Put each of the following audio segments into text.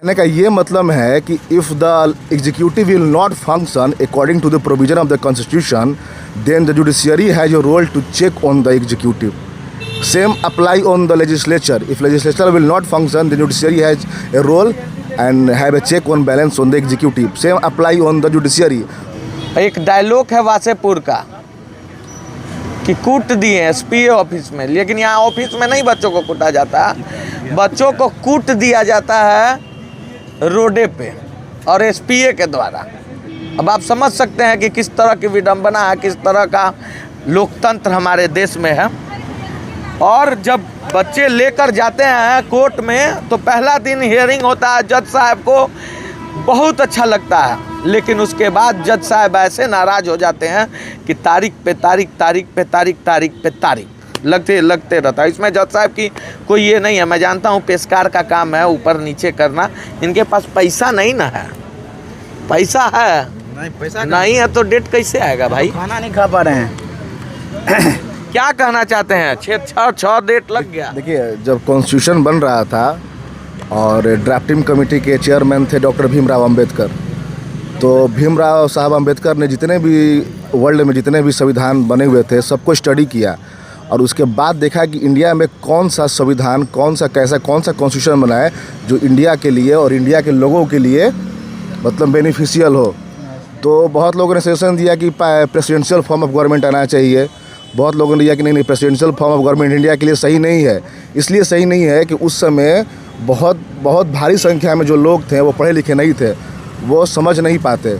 कहने का ये मतलब है कि if the executive will not function according to the provision of the constitution, then the judiciary has a role to check on the executive. Same apply on the legislature. If legislature will not function, the judiciary has a role and have a check on balance on the executive. Same apply on the judiciary. एक dialogue है वासेपुर का कि कूट दिए SPA office में, लेकिन यहाँ office में नहीं बच्चों को कूटा जाता, बच्चों को कूट दिया जाता है रोडे पे और एसपीए के द्वारा. अब आप समझ सकते हैं कि किस तरह की विडंबना है, किस तरह का लोकतंत्र हमारे देश में है. और जब बच्चे लेकर जाते हैं कोर्ट में तो पहला दिन हियरिंग होता है, जज साहब को बहुत अच्छा लगता है, लेकिन उसके बाद जज साहब ऐसे नाराज़ हो जाते हैं कि तारीख पे तारीख, तारीख पे तारीख, तारीख पे तारीख लगते रहता है. इसमें जज साहब की कोई ये नहीं है. मैं जानता हूँ पेशकार का काम है ऊपर नीचे करना, इनके पास पैसा नहीं ना है. पैसा है नहीं, पैसा नहीं है तो डेट कैसे आएगा भाई? खाना नहीं खा पा रहे हैं. क्या कहना चाहते हैं? छः डेट लग गया. देखिए, जब कॉन्स्टिट्यूशन बन रहा था और ड्राफ्टिंग कमेटी के चेयरमैन थे डॉक्टर भीमराव अंबेडकर, तो भीमराव साहब अंबेडकर ने जितने भी वर्ल्ड में जितने भी संविधान बने हुए थे सबको स्टडी किया और उसके बाद देखा कि इंडिया में कौन सा संविधान, कौन सा कॉन्स्टिट्यूशन बना है जो इंडिया के लिए और इंडिया के लोगों के लिए मतलब बेनिफिशियल हो. तो बहुत लोगों ने सजेशन दिया कि प्रेसिडेंशियल फॉर्म ऑफ गवर्नमेंट आना चाहिए. बहुत लोगों ने दिया कि नहीं, presidential form of government India के लिए सही नहीं है. इसलिए सही नहीं है कि उस समय बहुत भारी संख्या में जो लोग थे वो पढ़े लिखे नहीं थे, वो समझ नहीं पाते.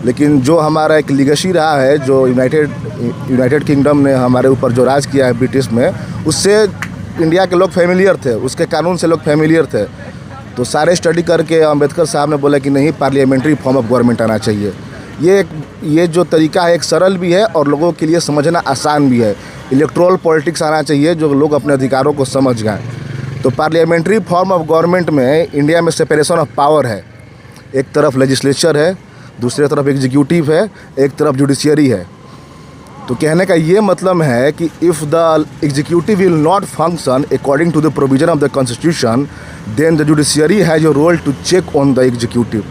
लेकिन जो हमारा एक लीगेसी रहा है, जो यूनाइटेड किंगडम ने हमारे ऊपर जो राज किया है ब्रिटिश में, उससे इंडिया के लोग फैमिलियर थे, उसके कानून से लोग फैमिलियर थे. तो सारे स्टडी करके अम्बेडकर साहब ने बोला कि नहीं, पार्लियामेंट्री फॉर्म ऑफ गवर्नमेंट आना चाहिए. ये जो तरीका है एक सरल भी है और लोगों के लिए समझना आसान भी है. इलेक्ट्रोल पॉलिटिक्स आना चाहिए जो लोग अपने अधिकारों को समझ गए. तो पार्लियामेंट्री फॉर्म ऑफ गवर्नमेंट में इंडिया में सेपरेशन ऑफ पावर है. एक तरफ लेजिस्लेचर है, दूसरी तरफ एग्जीक्यूटिव है, एक तरफ जुडिशियरी है. तो कहने का ये मतलब है कि if the executive will not function according to the provision of the constitution, then the judiciary has a role to check on the executive.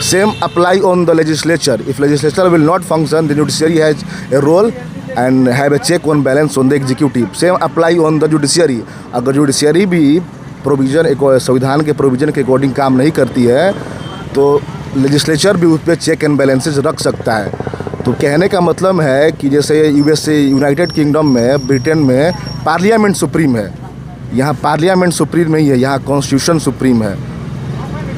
Same apply on the legislature. If legislature will not function, the judiciary has a role and have a check on balance on the executive. Same apply on the judiciary. अगर judiciary भी provision संविधान के provision के according काम नहीं करती है तो लेजिस्लेचर भी उस पर चेक एंड बैलेंसेज रख सकता है. तो कहने का मतलब है कि जैसे यूएसए, यूनाइटेड किंगडम में, ब्रिटेन में पार्लियामेंट सुप्रीम है, यहाँ पार्लियामेंट सुप्रीम नहीं है, यहाँ कॉन्स्टिट्यूशन सुप्रीम है.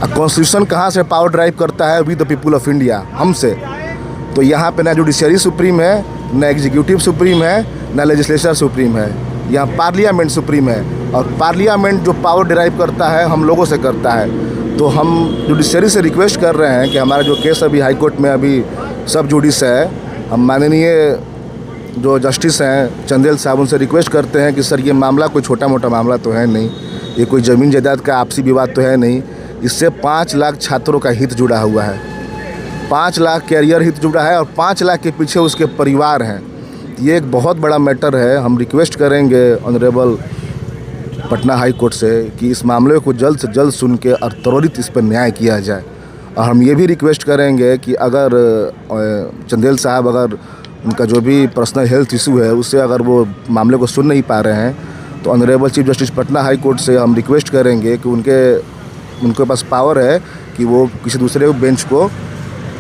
कॉन्स्टिट्यूशन कहाँ से पावर ड्राइव करता है? We the people of India, हमसे. तो यहाँ पे ना जुडिशियरी सुप्रीम है, ना एग्जीक्यूटिव सुप्रीम है, ना लेजिस्लेचर सुप्रीम है. यहाँ पार्लियामेंट सुप्रीम है और पार्लियामेंट जो पावर ड्राइव करता है हम लोगों से करता है. तो हम जुडिशियरी से रिक्वेस्ट कर रहे हैं कि हमारा जो केस अभी हाई कोर्ट में अभी सब जुडिस है, हम माननीय जो जस्टिस हैं चंदेल साहब, उनसे रिक्वेस्ट करते हैं कि सर ये मामला कोई छोटा मोटा मामला तो है नहीं, ये कोई ज़मीन जायदाद का आपसी विवाद तो है नहीं. इससे 5 लाख छात्रों का हित जुड़ा हुआ है, 5 लाख कैरियर हित जुड़ा है और 5 लाख के पीछे उसके परिवार हैं. ये एक बहुत बड़ा मैटर है. हम रिक्वेस्ट करेंगे ऑनरेबल पटना हाई कोर्ट से कि इस मामले को जल्द से जल्द सुन के और त्वरित इस पर न्याय किया जाए. और हम ये भी रिक्वेस्ट करेंगे कि अगर चंदेल साहब, अगर उनका जो भी पर्सनल हेल्थ इशू है उससे अगर वो मामले को सुन नहीं पा रहे हैं तो honourable chief justice Patna high court से हम रिक्वेस्ट करेंगे कि उनके पास पावर है कि वो किसी दूसरे बेंच को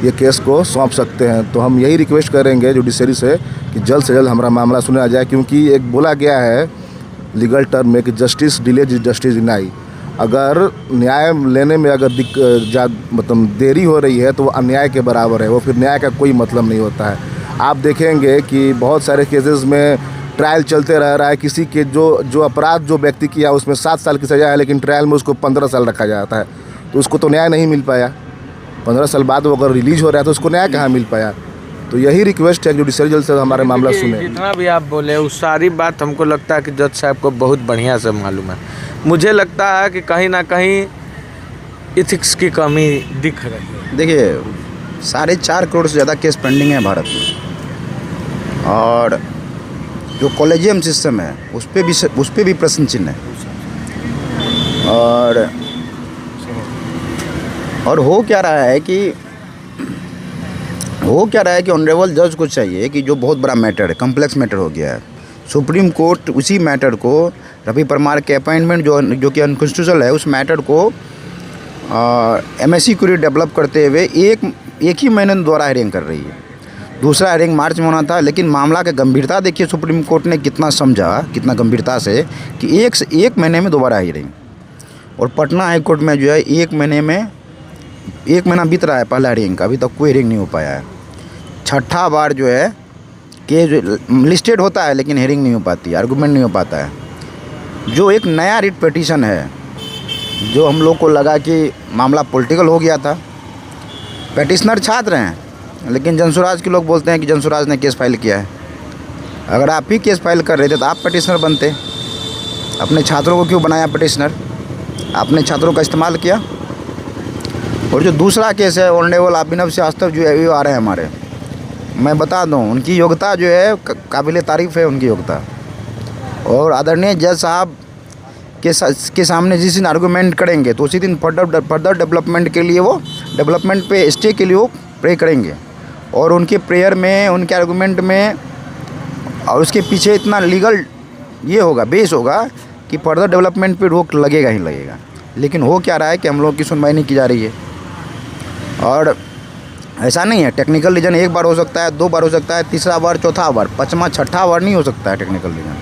ये केस को सौंप सकते हैं. तो हम यही रिक्वेस्ट करेंगे जुडिशरी से कि जल्द से जल्द हमारा मामला सुना जाए, क्योंकि एक बोला गया है लीगल टर्म में कि justice delays is justice deny. अगर न्याय लेने में अगर मतलब देरी हो रही है तो वो अन्याय के बराबर है, वो फिर न्याय का कोई मतलब नहीं होता है. आप देखेंगे कि बहुत सारे केसेस में ट्रायल चलते रह रहा है, किसी के जो अपराध जो व्यक्ति किया उसमें 7 साल की सज़ा है, लेकिन ट्रायल में उसको 15 साल रखा जाता है. तो उसको तो न्याय नहीं मिल पाया. 15 साल बाद वो अगर रिलीज हो रहा है तो उसको न्याय कहाँ मिल पाया. तो यही रिक्वेस्ट है जुडिशरी जल्द से हमारे मामला सुने. जितना भी आप बोले उस सारी बात हमको लगता है कि जज साहब को बहुत बढ़िया से मालूम है. मुझे लगता है कि कहीं ना कहीं इथिक्स की कमी दिख रही है. देखिए, 4.5 करोड़ से ज़्यादा केस पेंडिंग है भारत में, और जो कॉलेजियम सिस्टम है उस पर भी प्रश्न चिन्ह है. और और हो क्या रहा है कि ऑनरेबल जज को चाहिए कि जो बहुत बड़ा मैटर है, कम्प्लेक्स मैटर हो गया है, सुप्रीम कोर्ट उसी मैटर को, रवि परमार के अपॉइंटमेंट जो कि अनकॉन्स्टिट्यूशनल है, उस मैटर को MSc क्यूरी डेवलप करते हुए एक ही महीने में दोबारा हियरिंग कर रही है। दूसरा हियरिंग मार्च में होना था, लेकिन मामला की गंभीरता देखिए सुप्रीम कोर्ट ने कितना समझा, कितना गंभीरता से कि एक महीने में दोबारा हियरिंग। और पटना हाई कोर्ट में जो है एक महीना बीत रहा है पहला हियरिंग का, अभी तक कोई हियरिंग नहीं हो पाया है। छठा बार जो है केस लिस्टेड होता है लेकिन हियरिंग नहीं हो पाती, आर्गूमेंट नहीं हो पाता है। जो एक नया रिट पिटीशन है, जो हम लोग को लगा कि मामला पॉलिटिकल हो गया था, पेटिशनर छात्र हैं लेकिन जनसुराज के लोग बोलते हैं कि जनसुराज ने केस फाइल किया है। अगर आप ही केस फाइल कर रहे थे तो आप पेटिशनर बनते, अपने छात्रों को क्यों बनाया पेटिशनर? आपने छात्रों का इस्तेमाल किया। और जो दूसरा केस है ऑनरेबल अभिनव श्रीवास्तव जो है वो आ रहे हैं हमारे, मैं बता दूं उनकी योग्यता जो है काबिल तारीफ़ है उनकी योग्यता। और आदरणीय जज साहब के सामने जिस दिन आर्गूमेंट करेंगे तो उसी दिन फर्दर डेवलपमेंट के लिए वो डेवलपमेंट पे स्टे के लिए वो प्रे करेंगे। और उनके प्रेयर में, उनके आर्गूमेंट में और उसके पीछे इतना लीगल ये होगा, बेस होगा कि फर्दर डेवलपमेंट पे रोक लगेगा ही लगेगा। लेकिन हो क्या रहा है कि हम लोग की सुनवाई नहीं की जा रही है। और ऐसा नहीं है, टेक्निकल रीजन एक बार हो सकता है, 2 बार हो सकता है, तीसरा बार, चौथा बार, 5वां 6ठा बार नहीं हो सकता है टेक्निकल रीजन।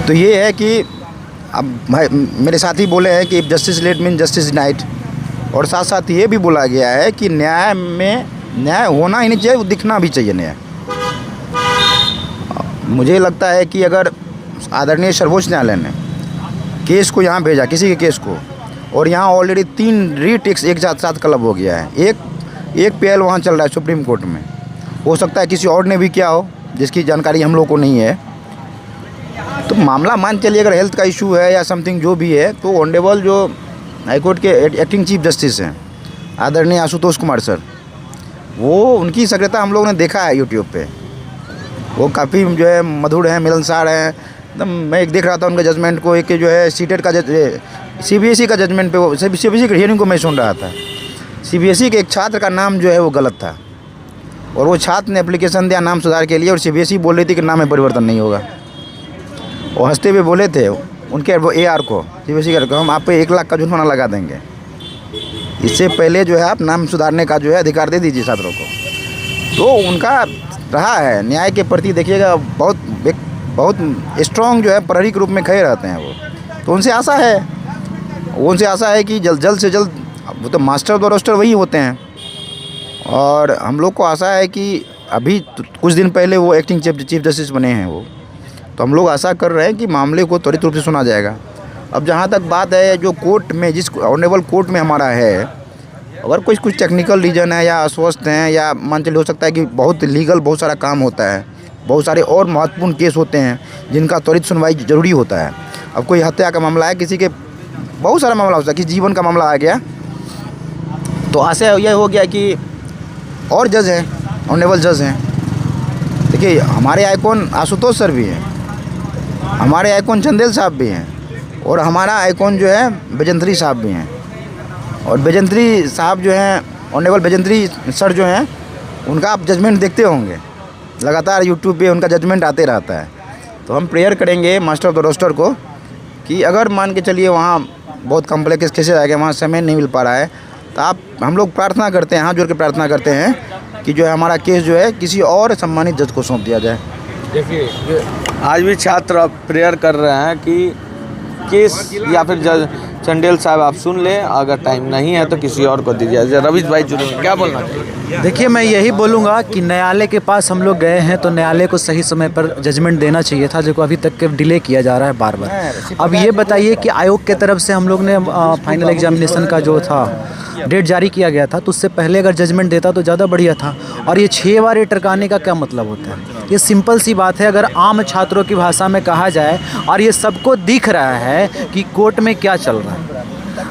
तो ये है कि अब भाई मेरे साथी बोले हैं कि justice late mean justice denied. और साथ साथ ये भी बोला गया है कि न्याय में न्याय होना ही नहीं चाहिए, वो दिखना भी चाहिए न्याय। मुझे लगता है कि अगर आदरणीय सर्वोच्च न्यायालय ने केस को यहाँ भेजा, किसी के केस को, और यहाँ ऑलरेडी 3 रीट एक साथ क्लब हो गया है, एक PL वहाँ चल रहा है सुप्रीम कोर्ट में, हो सकता है किसी और ने भी किया हो जिसकी जानकारी हम लोग को नहीं है। तो मामला मान चलिए अगर हेल्थ का इशू है या समथिंग जो भी है, तो ऑनरेबल जो हाईकोर्ट के एक्टिंग चीफ जस्टिस हैं आदरणीय आशुतोष कुमार सर, वो उनकी सक्रियता हम लोगों ने देखा है यूट्यूब पे, वो काफ़ी जो है मधुर हैं, मिलनसार हैं एकदम। मैं एक देख रहा था उनके जजमेंट को, एक जो है सीटेट का CBSE का जजमेंट पे, वो CBSE के हियरिंग को मैं सुन रहा था। CBSE के एक छात्र का नाम जो है वो गलत था और वो छात्र ने एप्लीकेशन दिया नाम सुधार के लिए, और CBSE बोल रही थी कि नाम में परिवर्तन नहीं होगा। वो हंसते हुए बोले थे उनके वो AR को, CBSE को, हम आप पे 1 लाख का जुर्माना लगा देंगे, इससे पहले जो है आप नाम सुधारने का जो है अधिकार दे दीजिए छात्रों को। तो उनका रहा है न्याय के प्रति, देखिएगा बहुत स्ट्रॉन्ग जो है प्रहरी के रूप में खड़े रहते हैं वो। तो उनसे आशा है कि जल्द से जल्द, वो तो मास्टर और रोस्टर वही होते हैं। और हम लोग को आशा है कि अभी कुछ दिन पहले वो एक्टिंग चीफ जस्टिस बने हैं वो, तो हम लोग आशा कर रहे हैं कि मामले को त्वरित रूप से सुना जाएगा। अब जहाँ तक बात है जो कोर्ट में, जिस ऑनरेबल कोर्ट में हमारा है, अगर कुछ टेक्निकल रीजन है या अस्वस्थ हैं या मान चलिए हो सकता है कि बहुत लीगल बहुत सारा काम होता है, बहुत सारे और महत्वपूर्ण केस होते हैं जिनका त्वरित सुनवाई जरूरी होता है। अब कोई हत्या का मामला है, किसी के बहुत सारा मामला हो सकता है, किसी जीवन का मामला आ गया, तो आशा यह हो गया कि और जज हैं, ऑनरेबल जज हैं। देखिए हमारे आइकॉन आशुतोष सर भी हैं, हमारे आइकॉन चंदेल साहब भी हैं, और हमारा आइकॉन जो है बेजंत्री साहब भी हैं। और बेजंत्री साहब जो हैं, ऑनरेबल बेजंत्री सर जो हैं, उनका आप जजमेंट देखते होंगे, लगातार यूट्यूब पे उनका जजमेंट आते रहता है। तो हम प्रेयर करेंगे मास्टर ऑफ द रोस्टर को कि अगर मान के चलिए वहाँ बहुत कॉम्प्लेक्स केसेस आ गए, वहाँ समय नहीं मिल पा रहा है, तो हम लोग प्रार्थना करते हैं, हाथ जोड़ के प्रार्थना करते हैं कि जो है हमारा केस जो है किसी और सम्मानित जज को सौंप दिया जाए। देखिए आज भी छात्र प्रेयर कर रहे हैं कि केस या फिर जज चंडेल साहब आप सुन लें, अगर टाइम नहीं है तो किसी और को दीजिए। रवीश भाई जुड़े, क्या बोलना चाहिए? देखिए मैं यही बोलूँगा कि न्यायालय के पास हम लोग गए हैं तो न्यायालय को सही समय पर जजमेंट देना चाहिए था, जो को अभी तक के डिले किया जा रहा है बार बार। अब ये बताइए कि आयोग के तरफ से हम लोग ने फाइनल एग्जामिनेशन का जो था डेट जारी किया गया था, तो उससे पहले अगर जजमेंट देता तो ज़्यादा बढ़िया था। और ये 6 बार टरकाने का क्या मतलब होता है? ये सिंपल सी बात है, अगर आम छात्रों की भाषा में कहा जाए, और ये सबको दिख रहा है कि कोर्ट में क्या चल रहा है।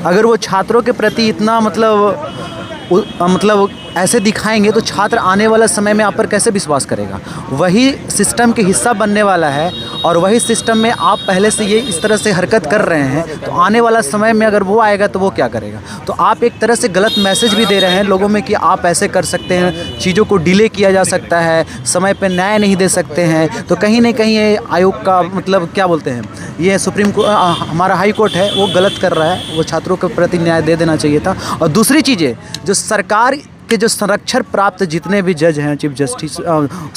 अगर वो छात्रों के प्रति इतना मतलब मतलब ऐसे दिखाएंगे तो छात्र आने वाला समय में आप पर कैसे विश्वास करेगा। वही सिस्टम के हिस्सा बनने वाला है और वही सिस्टम में आप पहले से ये इस तरह से हरकत कर रहे हैं, तो आने वाला समय में अगर वो आएगा तो वो क्या करेगा। तो आप एक तरह से गलत मैसेज भी दे रहे हैं लोगों में कि आप ऐसे कर सकते हैं, चीज़ों को डिले किया जा सकता है, समय पर न्याय नहीं दे सकते हैं। तो कहीं ना कहीं ये आयोग का मतलब क्या बोलते हैं, ये सुप्रीम कोर्ट हमारा हाई कोर्ट है वो गलत कर रहा है, वो छात्रों के प्रति न्याय दे देना चाहिए था। और दूसरी चीज़ें जो सरकार के जो संरक्षण प्राप्त जितने भी जज हैं, चीफ जस्टिस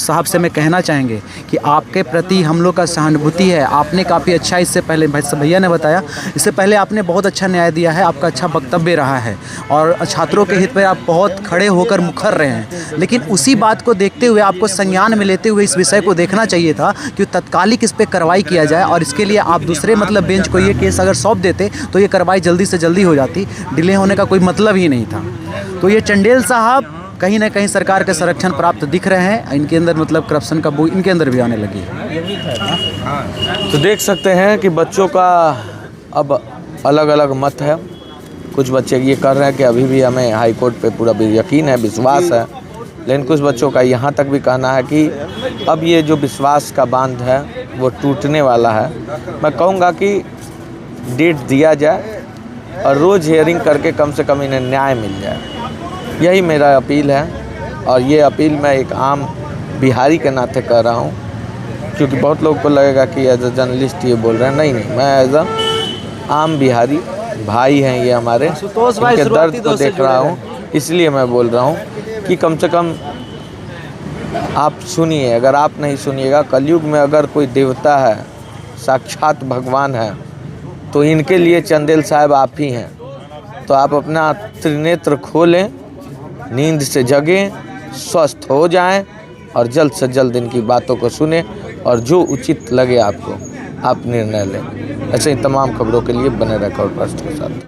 साहब से मैं कहना चाहेंगे कि आपके प्रति हम लोग का सहानुभूति है। आपने काफ़ी अच्छा इससे पहले भैया ने बताया, इससे पहले आपने बहुत अच्छा न्याय दिया है, आपका अच्छा वक्तव्य रहा है और छात्रों के हित पर आप बहुत खड़े होकर मुखर रहे हैं। लेकिन उसी बात को देखते हुए आपको संज्ञान में लेते हुए इस विषय को देखना चाहिए था कि तत्कालिक इस पर कार्रवाई किया जाए और इसके लिए आप दूसरे मतलब बेंच को ये केस अगर सौंप देते तो ये कार्रवाई जल्दी से जल्दी हो जाती, डिले होने का कोई मतलब ही नहीं था। तो ये चंडेल साहब कहीं ना कहीं सरकार के संरक्षण प्राप्त दिख रहे हैं, इनके अंदर मतलब करप्शन का बू इनके अंदर भी आने लगी है। तो देख सकते हैं कि बच्चों का अब अलग अलग मत है। कुछ बच्चे ये कर रहे हैं कि अभी भी हमें हाई कोर्ट पे पूरा यकीन है, विश्वास है, लेकिन कुछ बच्चों का यहाँ तक भी कहना है कि अब ये जो विश्वास का बांध है वो टूटने वाला है। मैं कहूँगा कि डेट दिया जाए और रोज़ हियरिंग करके कम से कम इन्हें न्याय मिल जाए, यही मेरा अपील है। और ये अपील मैं एक आम बिहारी के नाते कर रहा हूँ, क्योंकि बहुत लोगों को लगेगा कि एज अ जर्नलिस्ट ये बोल रहे हैं। नहीं, मैं एज अ आम बिहारी, भाई हैं ये हमारे, इनके दर्द को देख रहा हूँ, इसलिए मैं बोल रहा हूँ कि कम से कम आप सुनिए। अगर आप नहीं सुनिएगा, कलयुग में अगर कोई देवता है, साक्षात भगवान है, तो इनके लिए चंदेल साहब आप ही हैं। तो आप अपना त्रिनेत्र खोलें, नींद से जगें, स्वस्थ हो जाएं और जल्द से जल्द इनकी बातों को सुने और जो उचित लगे आपको आप निर्णय लें। ऐसे ही तमाम खबरों के लिए बने रहें खबरप्रस्त के साथ।